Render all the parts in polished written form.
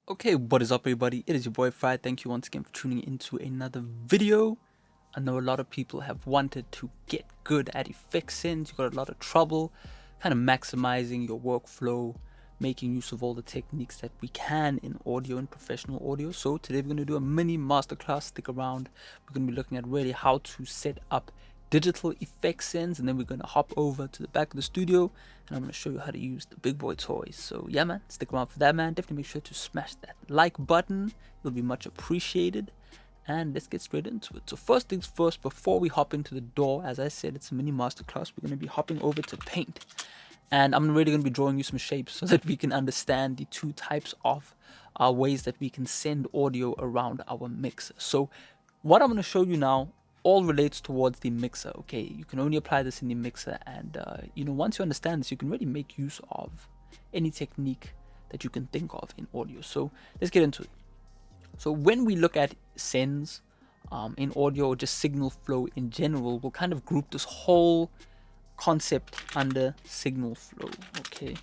Okay, what is up everybody? It is your boy Farai. Thank you once again for tuning into another video. I know a lot of people have wanted to get good at effect sends. You got a lot of trouble kind of maximizing your workflow, making use of all the techniques that we can in audio and professional audio. So today we're going to do a mini masterclass. Stick around. We're going to be looking at really how to set up digital effect sends, and then we're going to hop over to the back of the studio and I'm going to show you how to use the big boy toys. So yeah man, stick around for that man. Definitely make sure to smash that like button. It'll be much appreciated, and let's get straight into it. So first things first, before we hop into the door, as I said, it's a mini masterclass. We're going to be hopping over to Paint, and I'm really going to be drawing you some shapes so that we can understand the two types of ways that we can send audio around our mixer. So what I'm going to show you now all relates towards the mixer. Okay, you can only apply this in the mixer, and once you understand this, you can really make use of any technique that you can think of in audio. So let's get into it. So when we look at sends in audio, or just signal flow in general, we'll kind of group this whole concept under signal flow. Okay,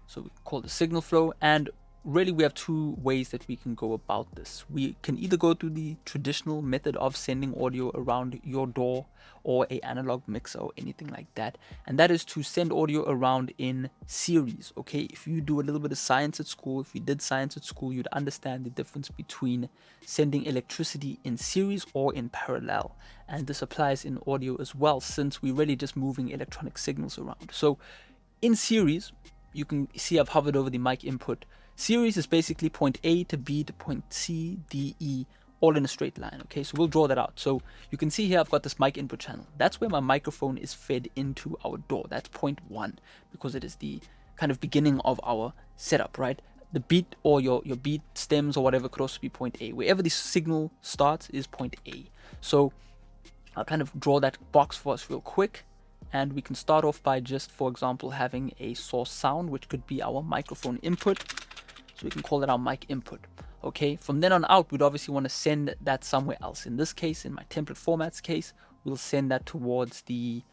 so we call it signal flow, and really we have two ways that we can go about this. We can either go through the traditional method of sending audio around your DAW or a analog mixer or anything like that, and that is to send audio around in series. Okay, if you do a little bit of science at school, if you did science at school, you'd understand the difference between sending electricity in series or in parallel, and this applies in audio as well, since we're really just moving electronic signals around. So in series, you can see I've hovered over the mic input. Series is basically point A to B to point C, D, E, all in a straight line. Okay, so we'll draw that out. So you can see here I've got this mic input channel. That's where my microphone is fed into our DAW. That's point 1, because it is the kind of beginning of our setup, right? The beat, or your beat stems or whatever, could also be point A. Wherever the signal starts is point A. So I'll kind of draw that box for us real quick. And we can start off by just, for example, having a source sound, which could be our microphone input. So we can call it our mic input. Okay, from then on out, we'd obviously want to send that somewhere else. In this case, in my template formats case, we'll send that towards the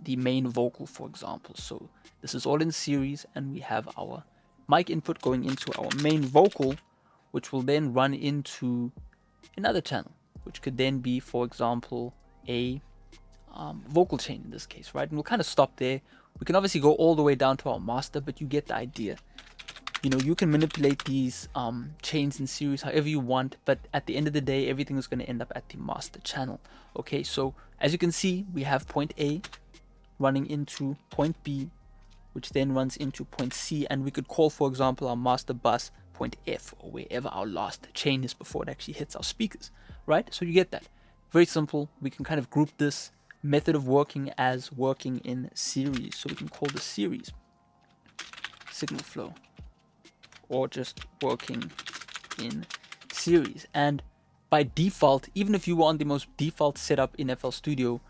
main vocal, for example. So this is all in series, and we have our mic input going into our main vocal, which will then run into another channel, which could then be, for example, a vocal chain in this case, right? And we'll kind of stop there. We can obviously go all the way down to our master, but you get the idea. You know, you can manipulate these chains in series however you want, but at the end of the day, everything is going to end up at the master channel. Okay, so as you can see, we have point A running into point B, which then runs into point C, and we could call, for example, our master bus point F, or wherever our last chain is before it actually hits our speakers, right? So you get that. Very simple. We can kind of group this method of working as working in series. So we can call the series signal flow, or just working in series. And by default, even if you were on the most default setup in FL Studio,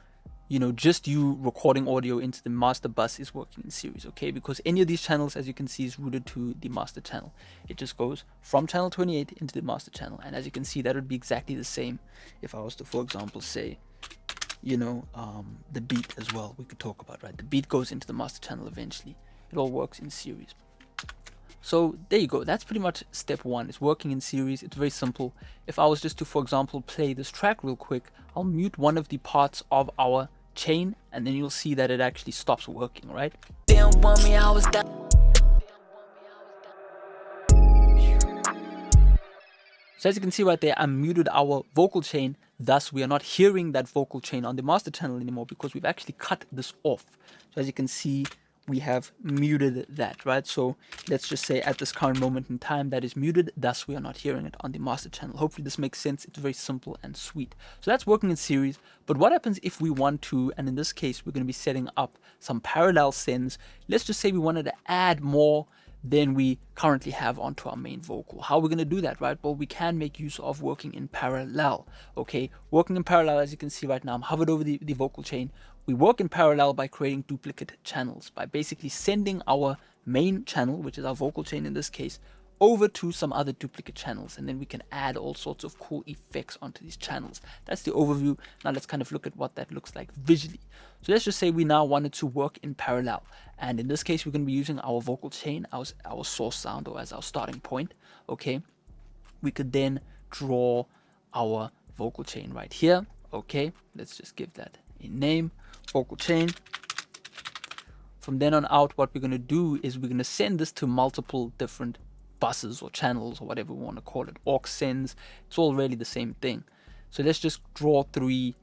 you know, just you recording audio into the master bus is working in series, okay? Because any of these channels, as you can see, is routed to the master channel. It just goes from channel 28 into the master channel. And as you can see, that would be exactly the same if I was to, for example, say, the beat as well, we could talk about, right? The beat goes into the master channel eventually. It all works in series. So there you go. That's pretty much step 1. It's working in series. It's very simple. If I was just to, for example, play this track real quick, I'll mute one of the parts of our chain, and then you'll see that it actually stops working, right? Didn't want me, I was down. So as you can see right there, I muted our vocal chain. Thus, we are not hearing that vocal chain on the master channel anymore, because we've actually cut this off. So as you can see, we have muted that, right? So let's just say at this current moment in time, that is muted. Thus, we are not hearing it on the master channel. Hopefully this makes sense. It's very simple and sweet. So that's working in series. But what happens if we want to, and in this case, we're going to be setting up some parallel sends. Let's just say we wanted to add more than we currently have onto our main vocal. How are we going to do that, right? Well, we can make use of working in parallel. Okay, working in parallel, as you can see right now, I'm hovered over the vocal chain. We work in parallel by creating duplicate channels, by basically sending our main channel, which is our vocal chain in this case, over to some other duplicate channels, and then we can add all sorts of cool effects onto these channels. That's the overview. Now let's kind of look at what that looks like visually. So let's just say we now wanted to work in parallel, and in this case we're going to be using our vocal chain as our source sound, or as our starting point. Okay, we could then draw our vocal chain right here. Okay, let's just give that a name, vocal chain. From then on out, what we're going to do is we're going to send this to multiple different buses or channels, or whatever we want to call it, aux sends. It's all really the same thing. So let's just draw 3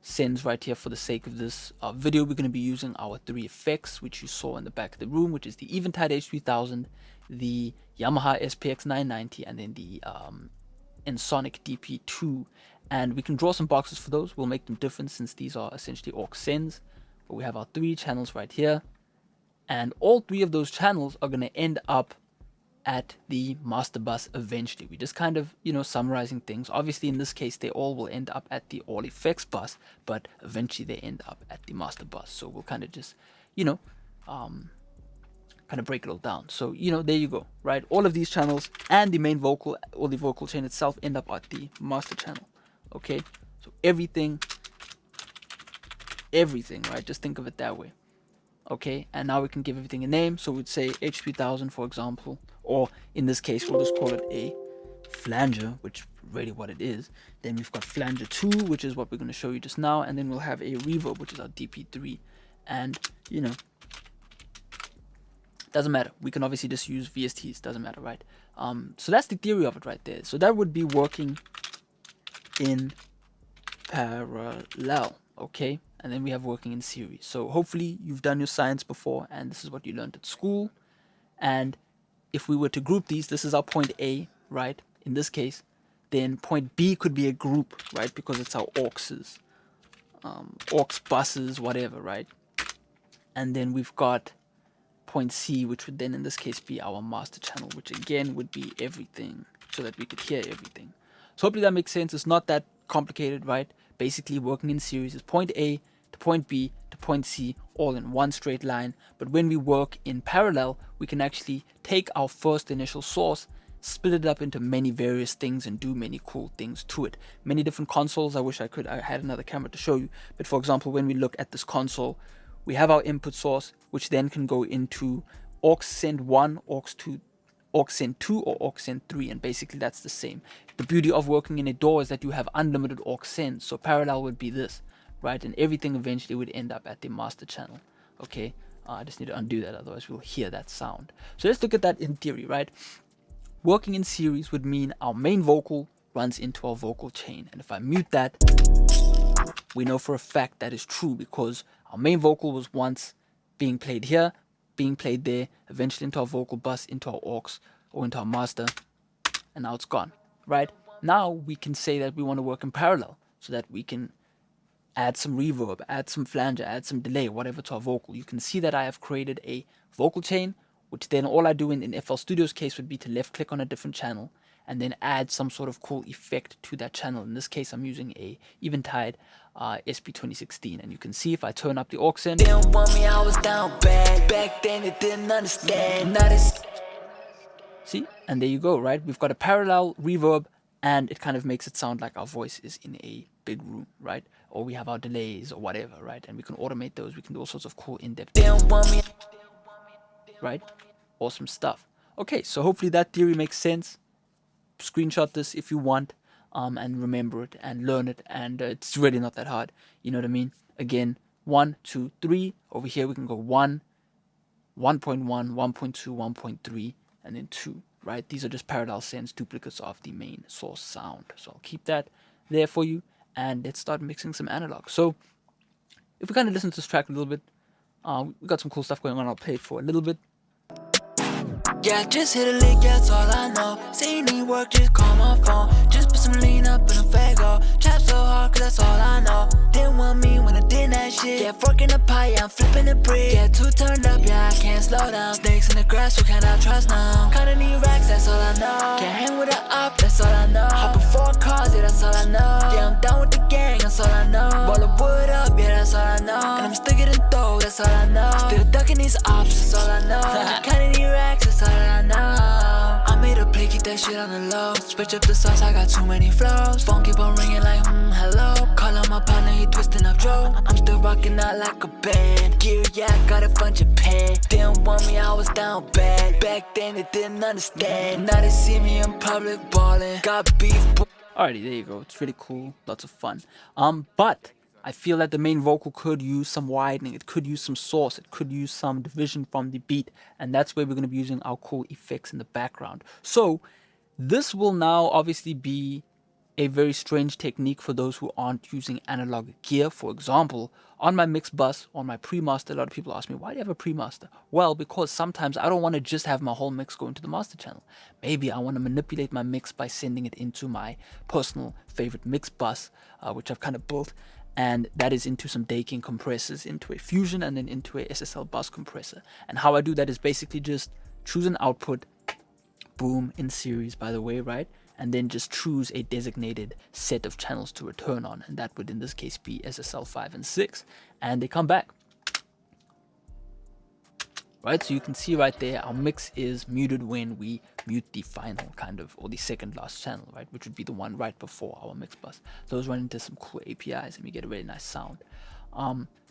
sends right here for the sake of this video. We're going to be using our 3 effects, which you saw in the back of the room, which is the Eventide H3000, the Yamaha SPX 990, and then the Ensoniq DP2. And we can draw some boxes for those. We'll make them different since these are essentially aux sends. But we have our 3 channels right here, and all 3 of those channels are going to end up at the master bus eventually. We just kind of, summarizing things. Obviously in this case they all will end up at the all effects bus, but eventually they end up at the master bus. So we'll kind of just, kind of break it all down. So, there you go, right? All of these channels and the main vocal, or the vocal chain itself, end up at the master channel. Okay, so everything, right? Just think of it that way. Okay, and now we can give everything a name. So we'd say H3000, for example, or in this case we'll just call it a flanger, which really what it is. Then we've got flanger 2, which is what we're going to show you just now, and then we'll have a reverb, which is our DP3. And doesn't matter, we can obviously just use VSTs, doesn't matter, right? So that's the theory of it right there. So that would be working in parallel. Okay, and then we have working in series. So hopefully you've done your science before, and this is what you learned at school. And if we were to group these, this is our point A, right, in this case. Then point B could be a group, right, because it's our auxes, aux buses, whatever, right? And then we've got point C, which would then in this case be our master channel, which again would be everything, so that we could hear everything. So hopefully that makes sense. It's not that complicated, right? Basically working in series is point A to point B to point C, all in one straight line. But when we work in parallel, we can actually take our first initial source, split it up into many various things, and do many cool things to it. Many different consoles. I wish I had another camera to show you. But for example, when we look at this console, we have our input source, which then can go into aux send 1, aux send 2, or aux send 3, and basically that's the same. The beauty of working in a DAW is that you have unlimited aux sends, so parallel would be this, right? And everything eventually would end up at the master channel. Okay, I just need to undo that, otherwise we'll hear that sound. So let's look at that in theory, right? Working in series would mean our main vocal runs into our vocal chain, and if I mute that, we know for a fact that is true, because our main vocal was once being played here, being played there, eventually into our vocal bus, into our aux, or into our master, and now it's gone, right? Now we can say that we want to work in parallel, so that we can add some reverb, add some flanger, add some delay, whatever to our vocal. You can see that I have created a vocal chain, which then all I do in FL Studio's case would be to left click on a different channel, and then add some sort of cool effect to that channel. In this case, I'm using a Eventide SP 2016, and you can see if I turn up the aux end. Didn't want me, I was down bad. Back then it didn't understand. See, and there you go, right? We've got a parallel reverb, and it kind of makes it sound like our voice is in a big room, right? Or we have our delays or whatever, right? And we can automate those. We can do all sorts of cool in-depth, right? Awesome stuff. Okay, so hopefully that theory makes sense. Screenshot this if you want, and remember it and learn it, and it's really not that hard, you know what I mean? Again, 1, 2, 3. Over here we can go 1, 1.1, 1.2, 1.3, and then 2, right? These are just parallel sends, duplicates of the main source sound. So I'll keep that there for you, and let's start mixing some analog. So if we kind of listen to this track a little bit, we got some cool stuff going on. I'll play it for a little bit. Yeah, just hit a lick, that's all I know. Say you need work, just call my phone. Just put some lean up in a fago. Trap so hard, cause that's all I know. Didn't want me when I did that shit. Yeah, forking the pie, yeah, I'm flipping the brick. Yeah, too turned up, yeah, I can't slow down. Snakes in the grass, who can I trust now? Kinda need racks, that's all I know. Can't hang with a up, that's all I know. Hop in 4 cars, yeah, that's all I know. Yeah, I'm down with the gang, that's all I know. Roll the wood up, yeah, that's all I know. And I'm sticking in dough, that's all I know. Still ducking these ops, that's all I know. Kinda need racks, that's all I know. I made a shit on the low. Switch up the sauce, I got too many flows. Phone keep on ringing like, hello. Call on my partner, he twisting up Joe. I'm still rocking out like a band. Gear, yeah, I got a bunch of pen. Didn't want me, I was down bad. Back then, they didn't understand. Now they see me in public ballin'. Got beef. Alrighty, there you go. It's really cool, lots of fun. But I feel that the main vocal could use some widening, it could use some source, it could use some division from the beat, and that's where we're going to be using our cool effects in the background. So this will now obviously be a very strange technique for those who aren't using analog gear. For example, on my mix bus, on my pre-master, a lot of people ask me, why do you have a pre-master? Well, because sometimes I don't want to just have my whole mix go into the master channel. Maybe I want to manipulate my mix by sending it into my personal favorite mix bus, which I've kind of built, and that is into some decking compressors, into a Fusion, and then into a SSL bus compressor. And how I do that is basically just choose an output, boom, in series, by the way, right? And then just choose a designated set of channels to return on, and that would in this case be SSL 5 and 6, and they come back. Right, so you can see right there, our mix is muted when we mute the final kind of, or the second last channel, right, which would be the one right before our mix bus. Those run into some cool APIs, and we get a really nice sound.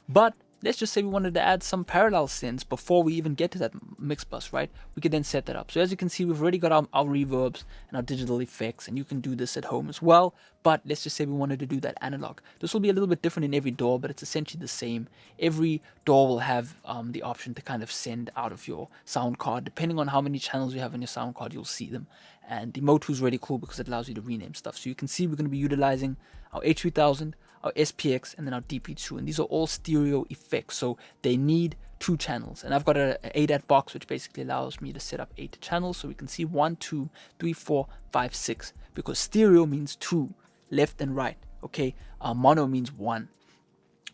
But let's just say we wanted to add some parallel synths before we even get to that mix bus, right? We could then set that up. So as you can see, we've already got our reverbs and our digital effects, and you can do this at home as well. But let's just say we wanted to do that analog. This will be a little bit different in every DAW, but it's essentially the same. Every DAW will have the option to kind of send out of your sound card. Depending on how many channels you have on your sound card, you'll see them. And the Motu is really cool because it allows you to rename stuff. So you can see we're going to be utilizing our H3000, our SPX, and then our DP2, and these are all stereo effects, so they need 2 channels. And I've got an ADAT box which basically allows me to set up 8 channels, so we can see 1, 2, 3, 4, 5, 6, because stereo means 2, left and right, okay? Mono means 1,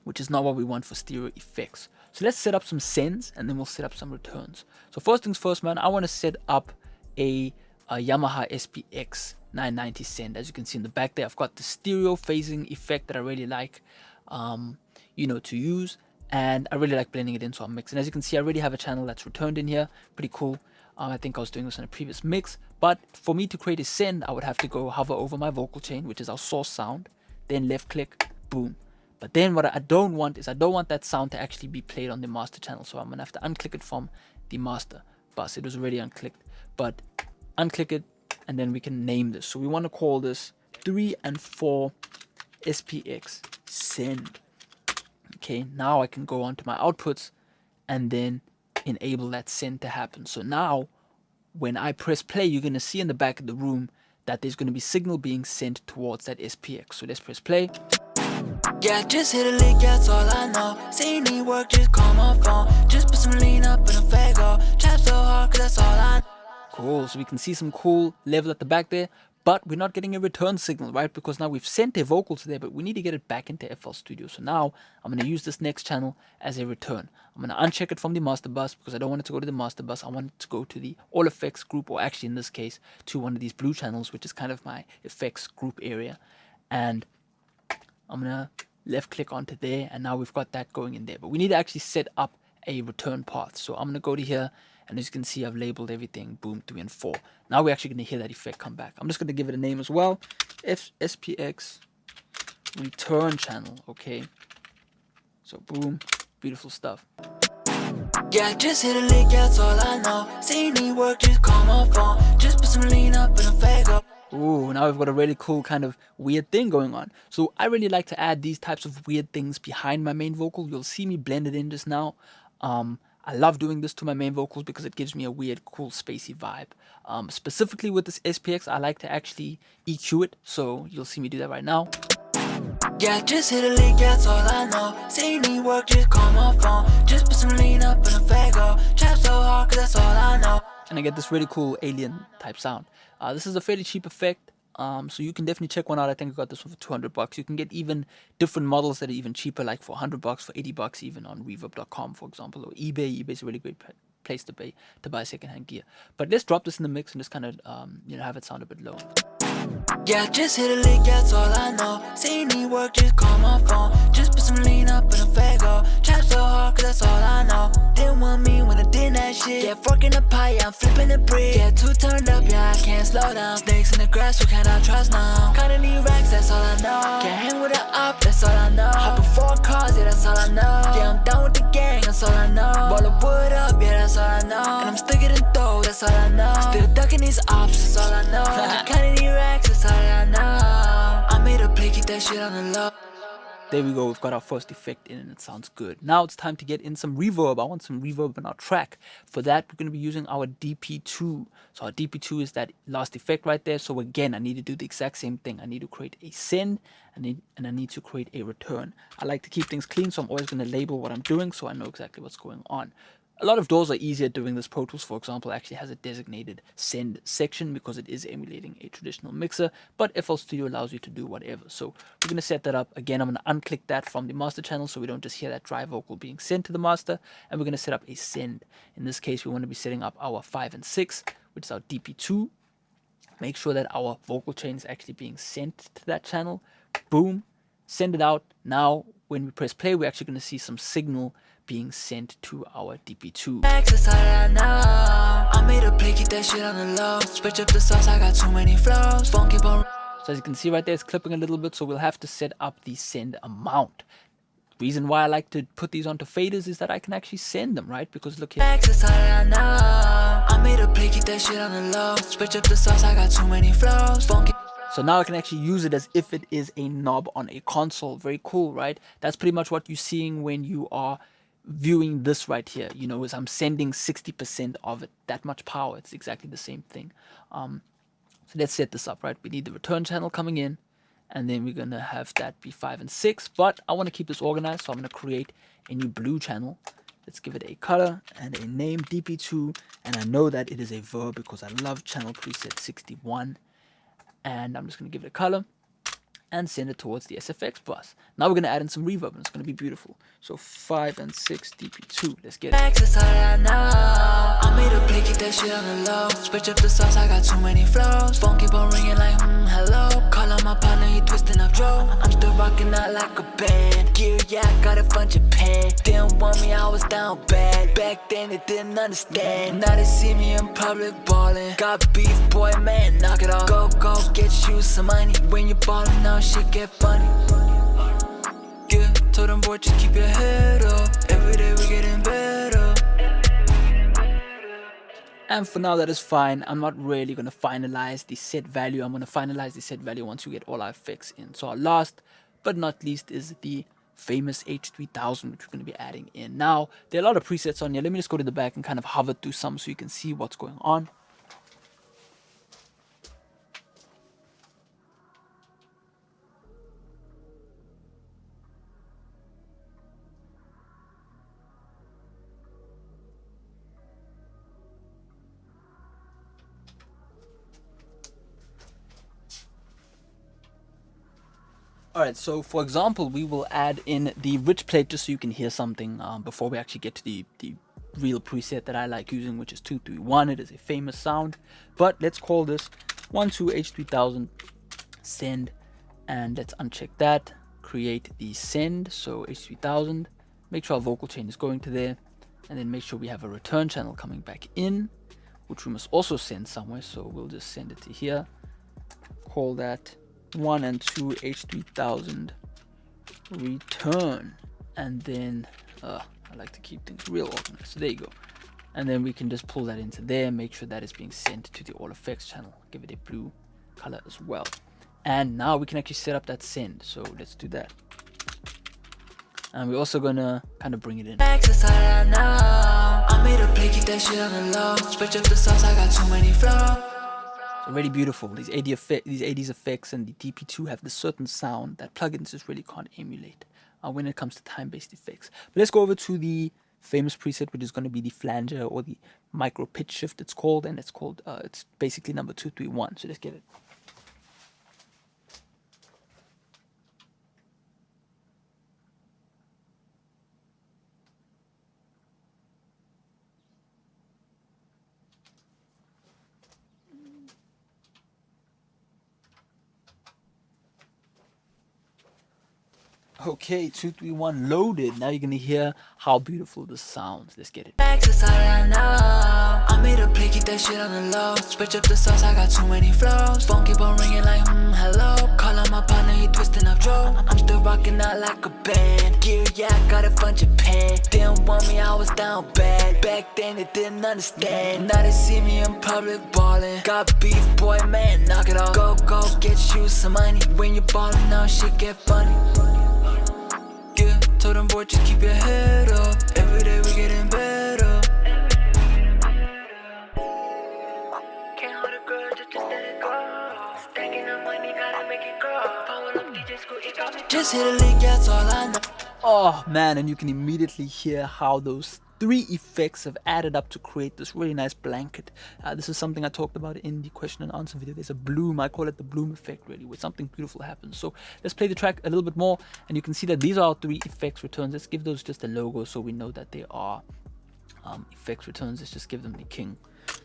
which is not what we want for stereo effects. So let's set up some sends, and then we'll set up some returns. So first things first, man, I want to set up a Yamaha SPX 990 send. As you can see in the back there, I've got the stereo phasing effect that I really like, to use, and I really like blending it into our mix. And as you can see, I already have a channel that's returned in here. Pretty cool. I think I was doing this in a previous mix, but for me to create a send, I would have to go hover over my vocal chain, which is our source sound, then left click, boom. But then what I don't want is I don't want that sound to actually be played on the master channel, so I'm gonna have to unclick it from the master bus. It was already unclicked, but unclick it, and then we can name this. So we want to call this 3 and 4 SPX send. Okay, now I can go on to my outputs and then enable that send to happen. So now when I press play, you're going to see in the back of the room that there's going to be signal being sent towards that SPX. So let's press play. Yeah, just hit a lick, that's all I know. Say you need work, just call my phone. Just put some lean up in a Fago. Trap so hard, cause that's all I know. Cool, so we can see some cool level at the back there, but we're not getting a return signal, right? Because now we've sent a vocal to there, but we need to get it back into FL Studio. So now I'm going to use this next channel as a return. I'm going to uncheck it from the master bus because I don't want it to go to the master bus. I want it to go to the all effects group, or actually in this case to one of these blue channels, which is kind of my effects group area. And I'm going to left click onto there, and now we've got that going in there. But we need to actually set up a return path. So I'm going to go to here, and as you can see, I've labeled everything, boom, 3 and 4. Now we're actually going to hear that effect come back. I'm just going to give it a name as well. SPX return channel, okay? So boom, beautiful stuff. Yeah, just hit a lick, that's all I know. Say you need work, just call my phone. Just put some lean up in a Fago. Ooh, now we've got a really cool kind of weird thing going on. So I really like to add these types of weird things behind my main vocal. You'll see me blend it in just now. I love doing this to my main vocals because it gives me a weird, cool, spacey vibe. Specifically with this SPX, I like to actually EQ it, so you'll see me do that right now. Yeah, just hit a lick, that's all I know. Say you need work, just call my phone. Just put some lean up in a Fago. Trap so hard, cause that's all I know. And I get this really cool alien type sound. This is a fairly cheap effect, so you can definitely check one out. I think I got this one for $200. You can get even different models that are even cheaper, like for $100, for $80 even on Reverb.com, for example, or eBay. eBay's a really great place to buy secondhand gear. But let's drop this in the mix and just kind of have it sound a bit low. Yeah, just hit a lick, that's all I know. Say you need work, just call my phone. Just put some lean up in a Fago. Trap so hard, cause that's all I know. Didn't want me when I did that shit. Yeah, forking the pie, yeah, I'm flipping the brick. Yeah, too turned up, yeah, I can't slow down. Snakes in the grass, who can I trust now? Kinda need racks, that's all I know. Can't hang with an op, that's all I know. Hop in 4 cars, yeah, that's all I know. Yeah, I'm done with the gang, that's all I know. Roll the wood up, yeah, that's all I know. And I'm sticking in dough, that's all I know. Still ducking these ops, that's all I know. Kinda need racks, that's all I know. I made a play, keep that shit on the low. There we go, we've got our first effect in and it sounds good. Now it's time to get in some reverb. I want some reverb in our track. For that, we're going to be using our DP2. So our DP2 is that last effect right there. So again, I need to do the exact same thing. I need to create a send and I need to create a return. I like to keep things clean, so I'm always going to label what I'm doing so I know exactly what's going on. A lot of DAWs are easier doing this. Pro Tools, for example, actually has a designated send section because it is emulating a traditional mixer, but FL Studio allows you to do whatever. So we're going to set that up. Again, I'm going to unclick that from the master channel so we don't just hear that dry vocal being sent to the master, and we're going to set up a send. In this case, we want to be setting up our 5 and 6, which is our DP2. Make sure that our vocal chain is actually being sent to that channel. Boom, send it out. Now, when we press play, we're actually going to see some signal being sent to our DP2. I made a play, keep that shit on the low. Switch up the sauce, I got too many flows. Funky bone. So as you can see right there, it's clipping a little bit, so we'll have to set up the send amount. The reason why I like to put these onto faders is that I can actually send them, right? Because look here. I made a play, keep that shit on the low. Switch up the sauce, I got too many flows. Funky. So now I can actually use it as if it is a knob on a console. Very cool, right? That's pretty much what you're seeing when you are viewing this right here. You know, as I'm sending 60% of it, that much power. It's exactly the same thing. So let's set this up, right? We need the return channel coming in, and then we're going to have that be 5 and 6. But I want to keep this organized, so I'm going to create a new blue channel. Let's give it a color and a name, DP2. And I know that it is a verb because I love channel preset 61. And I'm just going to give it a color and send it towards the SFX bus. Now we're going to add in some reverb and it's going to be beautiful. So 5 and 6 DP2. Let's get it. I made a play, keep that shit on the low. Switch up the sauce, I got too many flows. Funky bone ringing like, hello. Call on my partner, he twisting up Joe. I'm still rocking out like a band. Gear, yeah, I got it from Japan. Didn't want me, I was down bad. Back then, they didn't understand. Now they see me in public ballin'. Got beef, boy, man, knock it off. Go, get you some money. When you ballin' now, shit get funny. Yeah, told them, boy, just keep your head up. Every day we getting better. And for now, that is fine. I'm not really going to finalize the set value. I'm going to finalize the set value once we get all our effects in. So our last but not least is the famous H3000, which we're going to be adding in. Now, there are a lot of presets on here. Let me just go to the back and kind of hover through some so you can see what's going on. Alright, so for example, we will add in the rich plate just so you can hear something before we actually get to the real preset that I like using, which is 231. It is a famous sound, but let's call this 12H3000 send, and let's uncheck that, create the send, so H3000, make sure our vocal chain is going to there, and then make sure we have a return channel coming back in, which we must also send somewhere, so we'll just send it to here, call that 1 and 2 H3000 return, and then I like to keep things real organized, so there you go, and then we can just pull that into there, make sure that is being sent to the all effects channel, give it a blue color as well, and now we can actually set up that send, so let's do that. And we're also gonna kind of bring it in. I made a play, keep that shit on the low. Switch up the sauce, I got too many flows. Really beautiful. These 80s effects and the DP2 have this certain sound that plugins just really can't emulate when it comes to time-based effects. But let's go over to the famous preset, which is going to be the flanger or the micro pitch shift it's called, and it's called it's basically number 231. So let's get it. Okay, 2, 3, 1, loaded. Now you're gonna hear how beautiful this sounds. Let's get it. Access all I know. I made a play, keep that shit on the low. Switch up the sauce, I got too many flows. Phone keep on ringing like, hello. Call on my partner, he twisting up Joe. I'm still rocking out like a band. Gear, yeah, I got it from Japan. Didn't want me, I was down bad. Back then, they didn't understand. Now they see me in public ballin'. Got beef, boy, man, knock it off. Go, get you some money. When you ballin' now, shit get funny. Yeah, told them boy, just keep your head up. Every day we getting better. Can't hold a grudge, just let it go. Stacking up money, gotta make it grow. Power up DJ school, it got me. Just hit a link, that's all I know. Oh man, and you can immediately hear how those 3 effects have added up to create this really nice blanket. This is something I talked about in the question and answer video. There's a bloom, I call it the bloom effect, really, where something beautiful happens. So let's play the track a little bit more, and you can see that these are our 3 effects returns. Let's give those just a logo so we know that they are effects returns. Let's just give them the king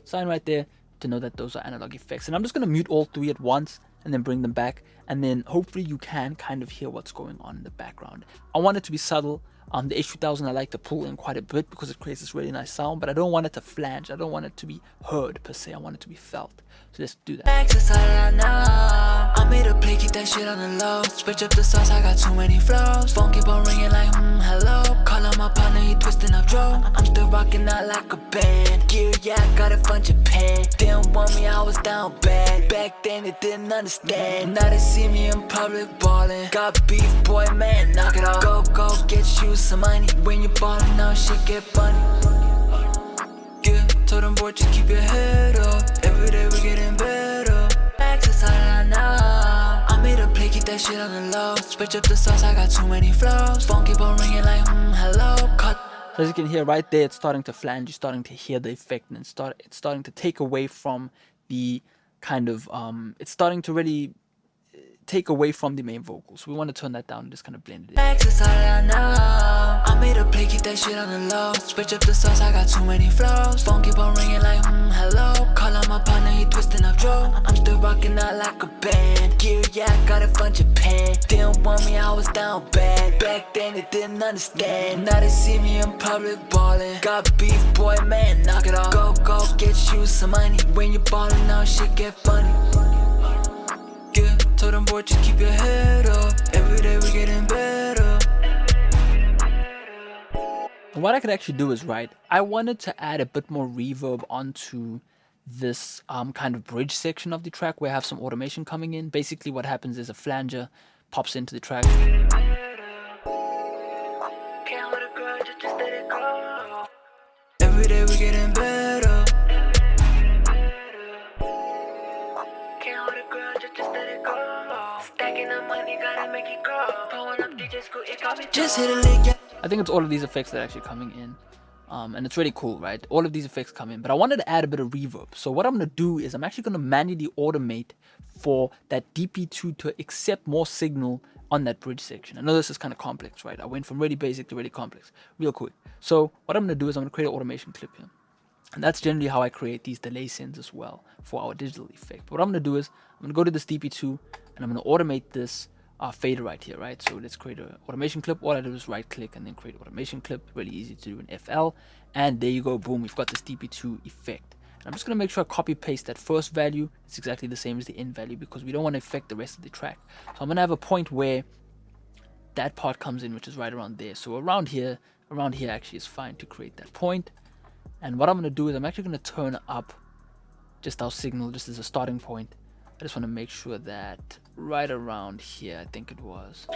sign right there to know that those are analog effects. And I'm just going to mute all 3 at once and then bring them back, and then hopefully you can kind of hear what's going on in the background. I want it to be subtle. The H2000 I like to pull in quite a bit because it creates this really nice sound, but I don't want it to flange. I don't want it to be heard per se. I want it to be felt. So let's do that. Access all I know. I made a play, keep that shit on the low. Switch up the sauce, I got too many flows. Phone keep on ringing like, hello. Call on my partner, he twisting up Joe. I'm still rocking out like a band. Gear, yeah, I got it from Japan. Didn't want me, I was down bad. Back then, they didn't understand. Now they see me in public ballin'. Got beef, boy, man, knock it off. Go, get you some money. When you ballin' now, shit get funny. Yeah, told them boy, just keep your head up. Every day we getting better. Access all I know. I made a play, keep that shit on the low. Switch up the sauce, I got too many flows. Phone keep on ringing like, hello. So as you can hear right there, it's starting to flange. You're starting to hear the effect, and it's starting to take away from the kind of it's starting to really take away from the main vocal. So we want to turn that down and just kind of blend it in. Access all I know. I made a play, keep that shit on the low. Switch up the sauce, I got too many flows. Phone keep on ringing like, hello. Call on my partner, he twisting up Joe. I'm still rocking out like a band. Gear, yeah, I got it from Japan. Didn't want me, I was down bad. Back then, they didn't understand. Now they see me in public ballin'. Got beef, boy, man, knock it off. Go, get you some money. When you ballin' now, shit get funny. Yeah, told them boy, just keep your head up. Every day we getting better. And what I could actually do is, right, I wanted to add a bit more reverb onto this kind of bridge section of the track where I have some automation coming in. Basically what happens is a flanger pops into the track. Can't hold a grudge, just let it go. Every day we getting better. Can't hold a grudge, just let it go. Stacking up money, gotta make it grow. Pulling up DJ school, it got me. Just hit a lick, yeah. I think it's all of these effects that are actually coming in. And it's really cool, right? All of these effects come in, but I wanted to add a bit of reverb. So what I'm going to do is I'm actually going to manually automate for that DP2 to accept more signal on that bridge section. I know this is kind of complex, right? I went from really basic to really complex real quick. So what I'm going to do is I'm going to create an automation clip here. And that's generally how I create these delay sends as well for our digital effect. But what I'm going to do is I'm going to go to this DP2 and I'm going to automate this fader right here, right? So let's create an automation clip. All I do is right click and then create automation clip. Really easy to do in FL. And there you go, boom, we've got this DP2 effect. And I'm just going to make sure I copy paste that first value. It's exactly the same as the end value because we don't want to affect the rest of the track. So I'm going to have a point where that part comes in, which is right around there. So around here actually is fine to create that point. And what I'm going to do is I'm actually going to turn up just our signal just as a starting point. I just want to make sure that right around here, I think it was.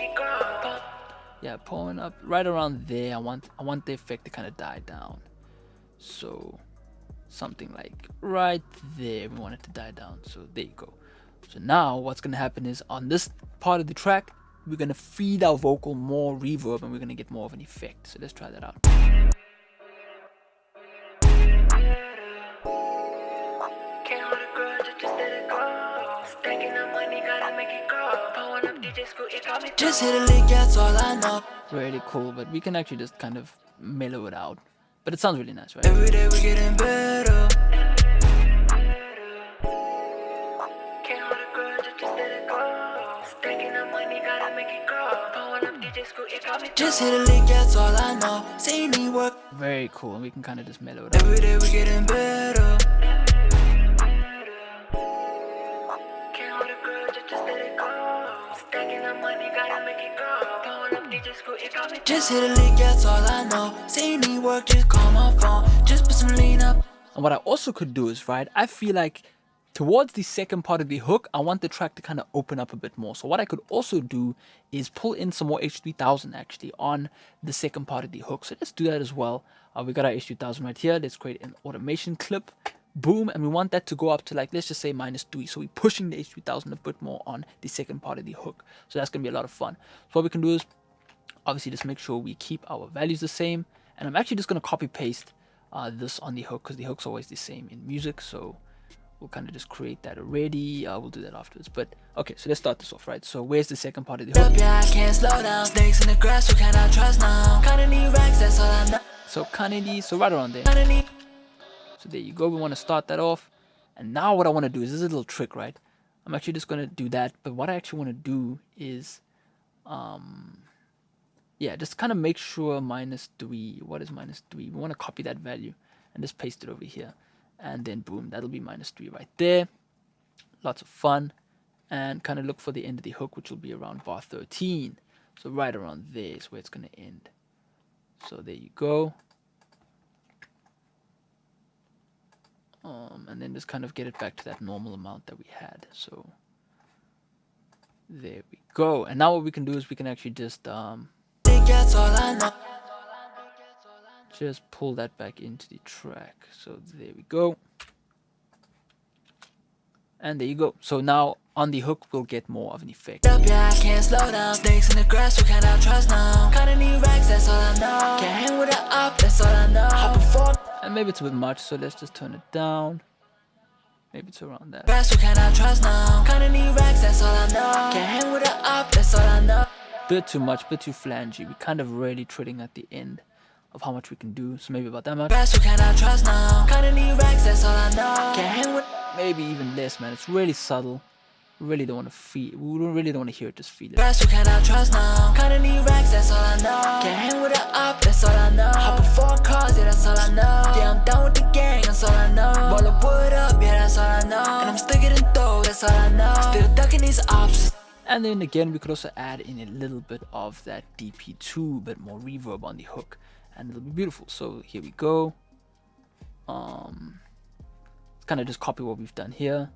Yeah, pulling up right around there. I want the effect to kind of die down. So something like right there, we want it to die down. So there you go. So now what's going to happen is on this part of the track, we're going to feed our vocal more reverb and we're going to get more of an effect. So let's try that out. Just hit a lick, that's all I know. Really cool, but we can actually just kind of mellow it out. But it sounds really nice, right? Every day we getting better. Just hit a lick, that's all I know. Say you need work. Very cool, and we can kind of just mellow it up. Every day we getting better. Just hit a lick, that's all I know. Say you need work, just call my phone. Just put some lean up. And what I also could do is, right, I feel like towards the second part of the hook, I want the track to kind of open up a bit more. So what I could also do is pull in some more H3000 actually on the second part of the hook. So let's do that as well. We got our H3000 right here. Let's create an automation clip. Boom. And we want that to go up to, like, let's just say -3. So we're pushing the H3000 a bit more on the second part of the hook. So that's going to be a lot of fun. So what we can do is obviously just make sure we keep our values the same. And I'm actually just going to copy paste this on the hook, because the hook's always the same in music. So we'll kind of just create that already. We'll do that afterwards. But okay, so let's start this off, right? So where's the second part of the hook? Yeah, I can't slow down. Snakes in the grass, so can I trust now? Kinda need racks, that's all I know. So Kennedy, so right around there. Kinda need. So there you go. We want to start that off. And now what I want to do is, this is a little trick, right? I'm actually just going to do that. But what I actually want to do is, yeah, just kind of make sure -3. What is -3? We want to copy that value and just paste it over here. And then boom, that'll be -3 right there. Lots of fun. And kind of look for the end of the hook, which will be around bar 13. So right around there is where it's going to end. So there you go. And then just kind of get it back to that normal amount that we had. So there we go. And now what we can do is we can actually just That's all I know. just pull that back into the track. So there we go. And there you go. So now on the hook we'll get more of an effect. Yeah, I can't slow down. Snakes in the grass, so can I trust now? Kinda need racks, that's all I know. Can't hang with the up, that's all I know. Hop before. And maybe it's a bit much, so let's just turn it down. Maybe it's around that. Grass, so can I trust now? Kinda need racks, that's all I know. Can't hang with the up, that's all I know. Bit too much, bit too flangy. We're kind of really treading at the end of how much we can do. So maybe about that much. Grass, so can I trust now? Kinda need racks, that's all I know. Can't hang with. Maybe even less, man. It's really subtle. We really don't want to feel. We really don't want to hear it. Just feel it. Grass, so can I trust now? Kinda need racks, that's all I know. Can't hang with the up, that's all I know. Hop before cars, yeah, that's all I know. Yeah, I'm down with the gang, that's all I know. Roll the wood up, yeah, that's all I know. And I'm sticking in dough, that's all I know. Still ducking these ops. And then again, we could also add in a little bit of that DP2, a bit more reverb on the hook, and it'll be beautiful. So here we go. Kind of just copy what we've done here.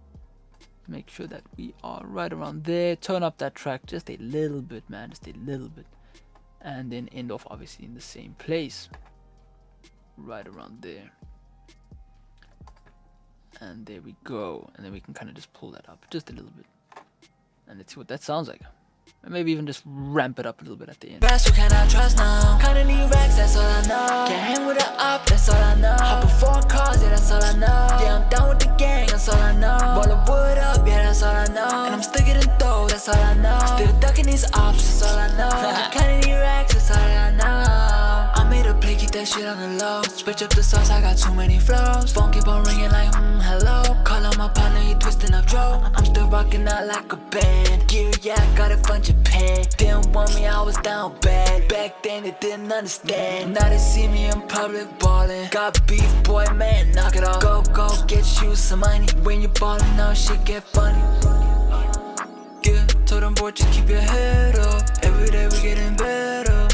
Make sure that we are right around there. Turn up that track just a little bit, man, just a little bit, and then end off obviously in the same place, right around there. And there we go. And then we can kind of just pull that up just a little bit. And let's see what that sounds like. And maybe even just ramp it up a little bit at the end. Grass, so can I trust now? Kinda need racks, that's all I know. Can't hang with the up, that's all I know. Hop before cars, yeah, that's all I know. Yeah, I'm down with the gang, that's all I know. Roll the wood up, yeah, that's all I know. And I'm sticking in dough, that's all I know. Still ducking these ops, that's all I know. Kinda need racks, that's all I know. I made a play, keep that shit on the low. Switch up the sauce, I got too many flows. Phone keep on ringing like, hello. Call on my partner, he twisting up Joe. I'm still rocking out like a band. Gear, yeah, I got it from Japan. Didn't want me, I was down bad. Back then, they didn't understand. Now they see me in public ballin'. Got beef, boy, man, knock it off. Go, get you some money. When you ballin' out, shit get funny. Yeah, told them, boy, just keep your head up. Every day we getting better.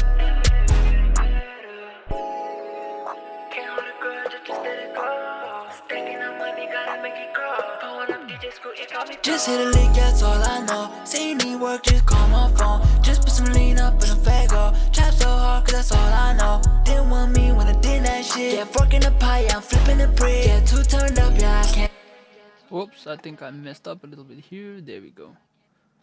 Just hit a lick, that's all I know. Say you need work, just call my phone. Just put some lean up in a fago. Trap so hard, cause that's all I know. Didn't want me when I did that shit. Yeah, forking the pie, yeah, I'm flipping the bread. Yeah, too turned up, yeah, I can't. Whoops, I think I messed up a little bit here. There we go.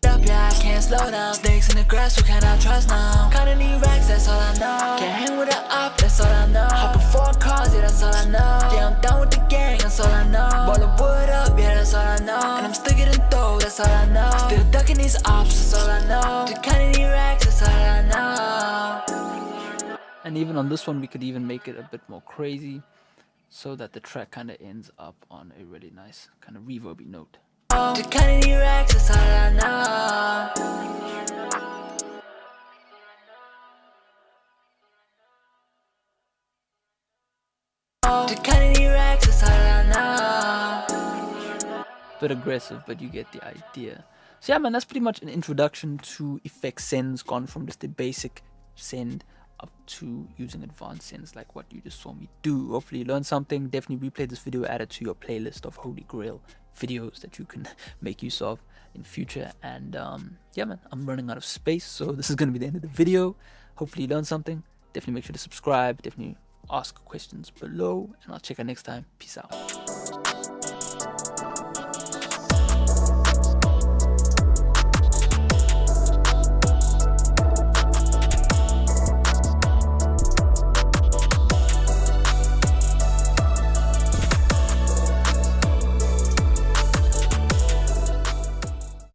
Yeah, I can't slow down. Snakes in the grass, so can I trust now? Kinda need racks, that's all I know. Can't hang with the up, that's all I know. Hop before cars, yeah, that's all I know. Yeah, I'm down with the gang, that's all I know. Roll the wood up, yeah, that's all I know. And I'm sticking in dough, that's all I know. Still ducking these ops, that's all I know. Just kinda need racks, that's all I know. And even on this one, we could even make it a bit more crazy, so that the track kind of ends up on a really nice kind of reverby note. Just kinda need racks, that's all I know. bit aggressive, but you get the idea. So yeah, man, that's pretty much an introduction to effect sends, gone from just a basic send up to using advanced sends like what you just saw me do. Hopefully you learned something. Definitely replay this video, add it to your playlist of holy grail videos that you can make use of in future. And yeah, man, I'm running out of space, so this is gonna be the end of the video. Hopefully you learned something. Definitely make sure to subscribe, definitely ask questions below, and I'll check you next time. Peace out.